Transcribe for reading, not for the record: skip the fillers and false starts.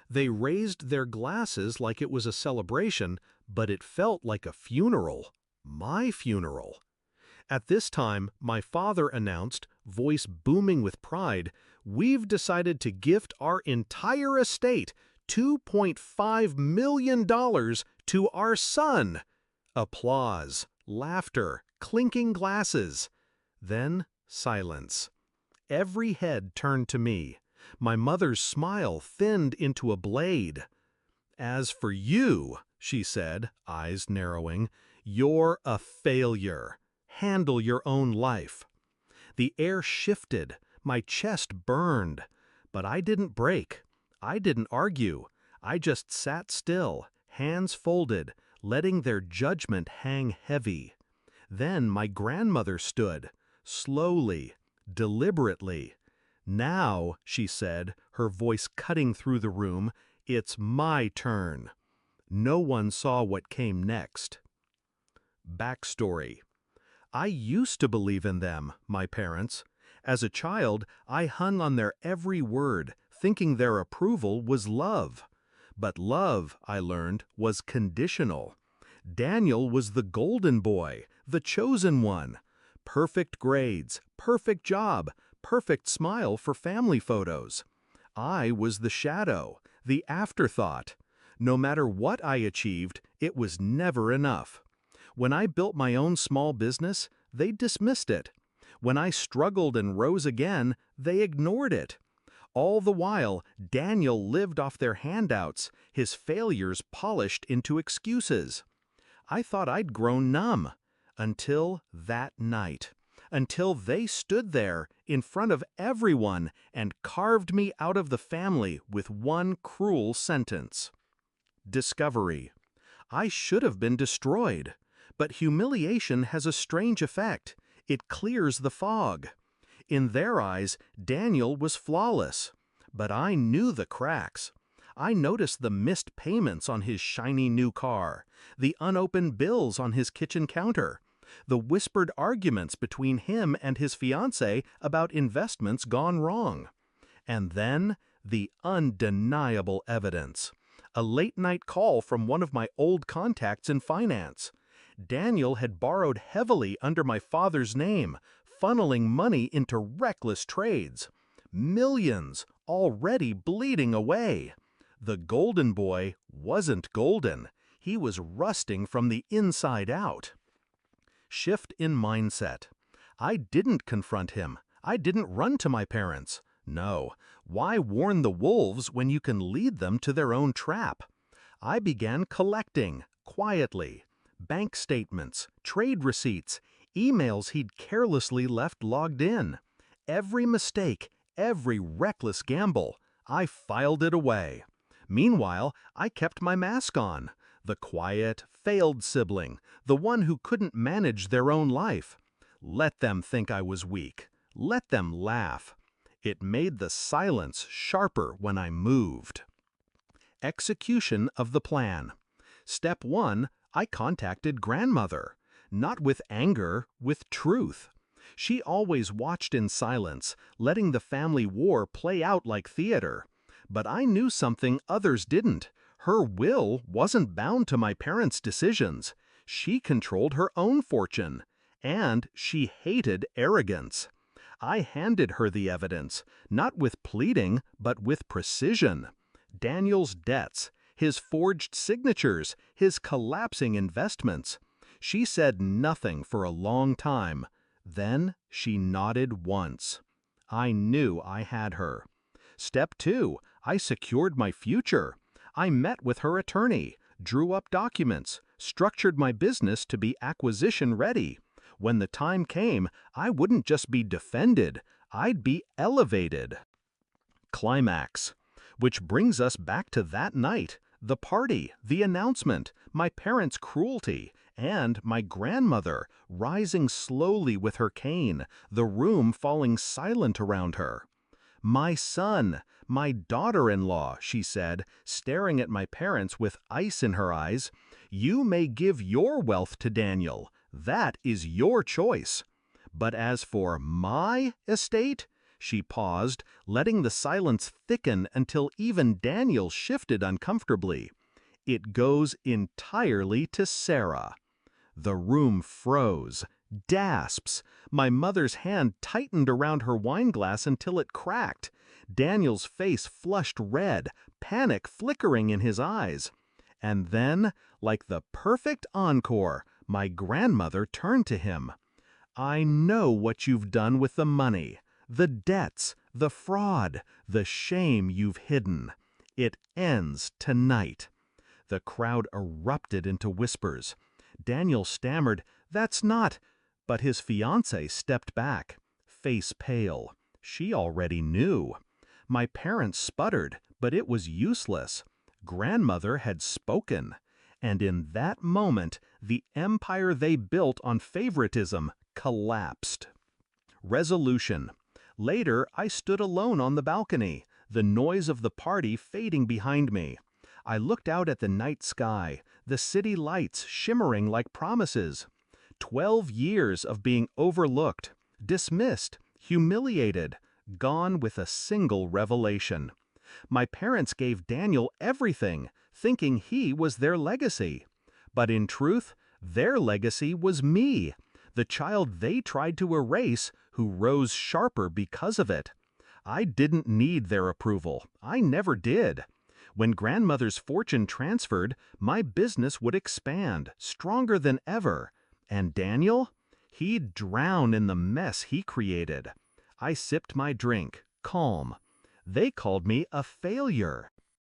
They raised their glasses like it was a celebration, but it felt like a funeral. My funeral. At this time, my father announced, voice booming with pride, "We've decided to gift our entire estate, $2.5 million, to our son." Applause, laughter, clinking glasses. Then silence. Every head turned to me. My mother's smile thinned into a blade. "As for you," she said, eyes narrowing, "you're a failure. Handle your own life." The air shifted, my chest burned. But I didn't break. I didn't argue. I just sat still, hands folded, letting their judgment hang heavy. Then my grandmother stood, slowly, deliberately. "Now," she said, her voice cutting through the room, "it's my turn." No one saw what came next. Backstory. I used to believe in them, my parents. As a child, I hung on their every word, thinking their approval was love. But love, I learned, was conditional. Daniel was the golden boy, the chosen one. Perfect grades, perfect job, perfect smile for family photos. I was the shadow, the afterthought. No matter what I achieved, it was never enough. When I built my own small business, they dismissed it. When I struggled and rose again, they ignored it. All the while, Daniel lived off their handouts, his failures polished into excuses. I thought I'd grown numb. Until that night. Until they stood there, in front of everyone, and carved me out of the family with one cruel sentence. Discovery. I should have been destroyed. But humiliation has a strange effect. It clears the fog. In their eyes, Daniel was flawless. But I knew the cracks. I noticed the missed payments on his shiny new car, the unopened bills on his kitchen counter, the whispered arguments between him and his fiancée about investments gone wrong. And then, the undeniable evidence. A late-night call from one of my old contacts in finance. Daniel had borrowed heavily under my father's name, funneling money into reckless trades. Millions already bleeding away. The golden boy wasn't golden. He was rusting from the inside out. Shift in mindset. I didn't confront him. I didn't run to my parents. No. Why warn the wolves when you can lead them to their own trap? I began collecting, quietly. Bank statements, trade receipts, emails he'd carelessly left logged in. Every mistake, every reckless gamble, I filed it away. Meanwhile, I kept my mask on. The quiet, failed sibling, the one who couldn't manage their own life. Let them think I was weak. Let them laugh. It made the silence sharper when I moved. Execution of the plan. Step 1, I contacted grandmother. Not with anger, with truth. She always watched in silence, letting the family war play out like theater. But I knew something others didn't. Her will wasn't bound to my parents' decisions. She controlled her own fortune. And she hated arrogance. I handed her the evidence, not with pleading, but with precision. Daniel's debts, his forged signatures, his collapsing investments. She said nothing for a long time. Then she nodded once. I knew I had her. Step 2, I secured my future. I met with her attorney, drew up documents, structured my business to be acquisition ready. When the time came, I wouldn't just be defended, I'd be elevated. Climax. Which brings us back to that night, the party, the announcement, my parents' cruelty, and my grandmother rising slowly with her cane, the room falling silent around her. "My son, my daughter-in-law," she said, staring at my parents with ice in her eyes, "you may give your wealth to Daniel. That is your choice. But as for my estate," She paused, letting the silence thicken until even Daniel shifted uncomfortably. It goes entirely to Sarah. The room froze. Gasps. My mother's hand tightened around her wine glass until it cracked. Daniel's face flushed red, panic flickering in his eyes. And then, like the perfect encore, my grandmother turned to him. "I know what you've done with the money, the debts, the fraud, the shame you've hidden. It ends tonight." The crowd erupted into whispers. Daniel stammered, "That's not—" But his fiancée stepped back, face pale. She already knew. My parents sputtered, but it was useless. Grandmother had spoken. And in that moment, the empire they built on favoritism collapsed. Resolution. Later, I stood alone on the balcony, the noise of the party fading behind me. I looked out at the night sky, the city lights shimmering like promises. 12 years of being overlooked, dismissed, humiliated, gone with a single revelation. My parents gave Daniel everything, thinking he was their legacy. But in truth, their legacy was me, the child they tried to erase, who rose sharper because of it. I didn't need their approval. I never did. When grandmother's fortune transferred, my business would expand, stronger than ever. And Daniel? He'd drown in the mess he created. I sipped my drink, calm. They called me a failure.